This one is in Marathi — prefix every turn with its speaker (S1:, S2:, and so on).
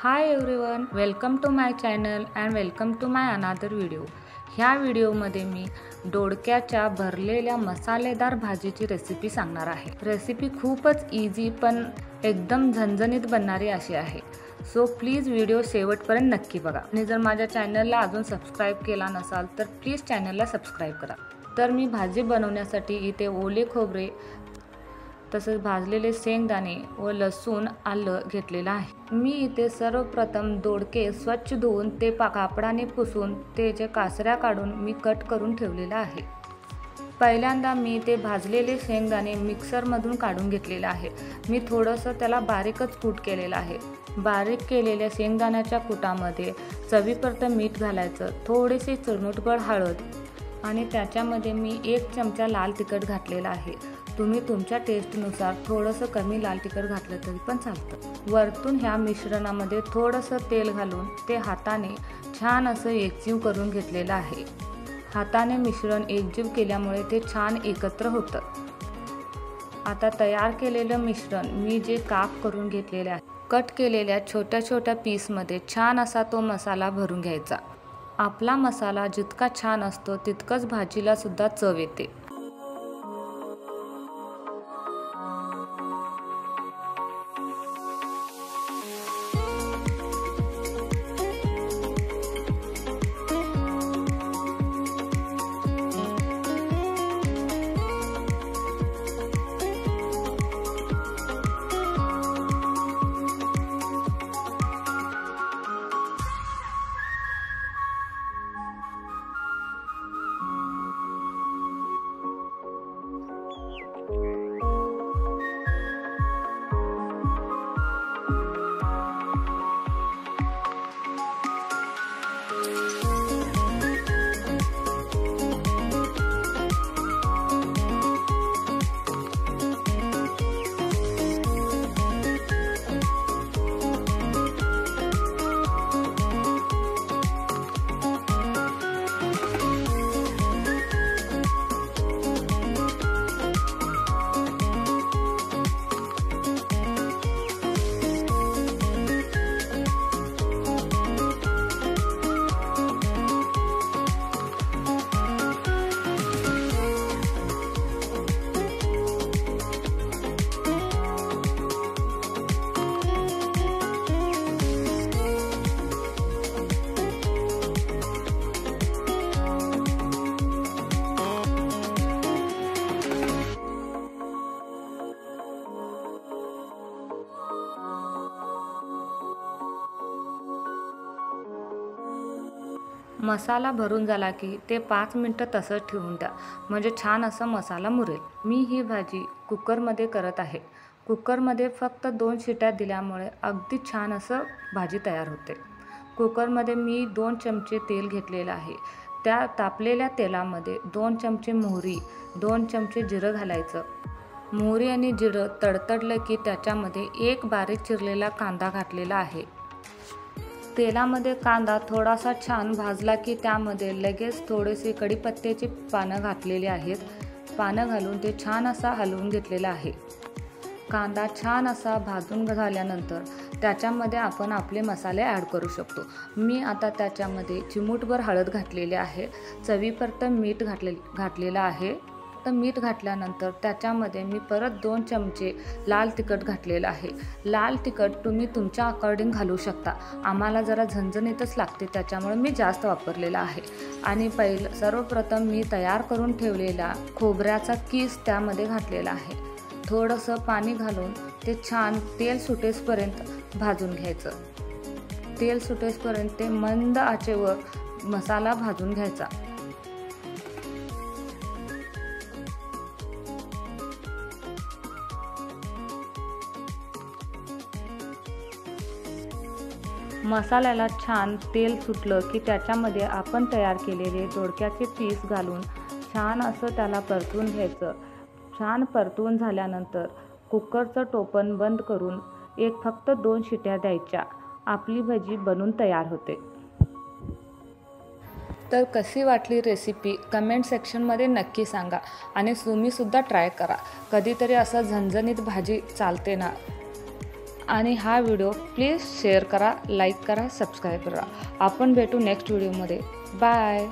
S1: High everyone, welcome to my channel and welcome to my another video. ह्या व्हिडिओमध्ये मी दोडक्याच्या भरलेल्या मसालेदार भाजीची रेसिपी सांगणार आहे। रेसिपी खूपच इझी पण एकदम झणझणीत बनणारी अशी आहे। सो प्लीज व्हिडिओ शेवटपर्यंत नक्की बघा आणि जर माझ्या चॅनलला अजून सबस्क्राईब केला नसाल तर प्लीज चॅनलला सबस्क्राईब करा। तर मी भाजी बनवण्यासाठी इथे ओले खोबरे तसेच भाजलेले शेंगदाणे व लसूण आलं घेतलेलं आहे। मी इथे सर्वप्रथम दोडके स्वच्छ धुवून ते कापडाने पुसून त्याचे कासऱ्या काढून मी कट करून ठेवलेला आहे। पहिल्यांदा मी ते भाजलेले शेंगदाणे मिक्सरमधून काढून घेतलेले आहे। मी थोडंसं त्याला बारीकच कूट केलेलं आहे। बारीक केलेल्या शेंगदाण्याच्या कुटामध्ये चवीपुरतं मीठ घालायचं, थोडीशी चिमूटभर हळद आणि त्याच्यामध्ये मी 1 चमचा लाल तिखट घातलेला आहे। तुम्ही तुमच्या टेस्टनुसार थोडंसं कमी लाल तिखट घातलं तरी पण चालतं। वरतून ह्या मिश्रणामध्ये थोडंसं तेल घालून ते हाताने छान असं एकजीव करून घेतलेलं आहे। हाताने मिश्रण एकजीव केल्यामुळे ते छान एकत्र होतं। आता तयार केलेलं मिश्रण मी जे काप करून घेतलेले आहे, कट केलेल्या छोट्या छोट्या पीसमध्ये छान असा तो मसाला भरून घ्यायचा। आपला मसाला जितका छान असतो तितकंच भाजीला सुद्धा चव येते। मसाला भरून झाला की ते 5 मिनिटं तसंच ठेवून द्या, म्हणजे छान असा मसाला मुरेल। मी ही भाजी कुकरमध्ये करत आहे। कुकरमध्ये फक्त 2 शिट्या दिल्यामुळे अगदी छान असं भाजी तयार होते। कुकरमध्ये मी 2 चमचे तेल घेतलेलं आहे। त्या तापलेल्या तेलामध्ये 2 चमचे मोहरी, 2 चमचे जिरं घालायचं। मोहरी आणि जिरं तडतडलं की त्याच्यामध्ये 1 बारीक चिरलेला कांदा घातलेला आहे। तेलामध्ये कांदा थोडासा छान भाजला की त्यामध्ये लगेच थोडेसे कढीपत्त्याची पानं घातलेली आहेत। पानं घालून ते छान असा हलवून घेतलेला आहे। कांदा छान असा भाजून झाल्यानंतर त्याच्यामध्ये आपण आपले मसाले ॲड करू शकतो। मी आता त्याच्यामध्ये चिमूटभर हळद घातलेली आहे, चवीपुरतं मीठ घातलेलं आहे। तर मीठ घातल्यानंतर त्याच्यामध्ये मी परत 2 चमचे लाल तिखट घातलेलं आहे। लाल तिखट तुम्ही तुमच्या अकॉर्डिंग घालू शकता। आम्हाला जरा झणझणीतच लागते त्याच्यामुळे मी जास्त वापरलेला आहे। आणि सर्वप्रथम मी तयार करून ठेवलेला खोबऱ्याचा किस त्यामध्ये घातलेला आहे। थोडंसं पाणी घालून ते छान तेल सुटेपर्यंत भाजून घ्यायचं। तेल सुटेपर्यंत ते मंद आचेवर मसाला भाजून घ्यायचा। मसाल्याला छान तेल सुटलं की त्याच्यामध्ये आपण तयार केलेले दोडक्याचे पीस घालून छान असं त्याला परतून घ्यायचं। छान परतून झाल्यानंतर कुकरचं टोपण बंद करून फक्त 2 शिट्या द्यायच्या। आपली भाजी बनून तयार होते। तर कशी वाटली रेसिपी कमेंट सेक्शनमध्ये नक्की सांगा आणि तुम्हीसुद्धा ट्राय करा। कधीतरी असं झणझणीत भाजी चालते ना। आणि हा व्हिडिओ प्लीज शेअर करा, लाईक करा, सबस्क्राईब करा. आपण भेटू नेक्स्ट व्हिडिओमध्ये. बाय.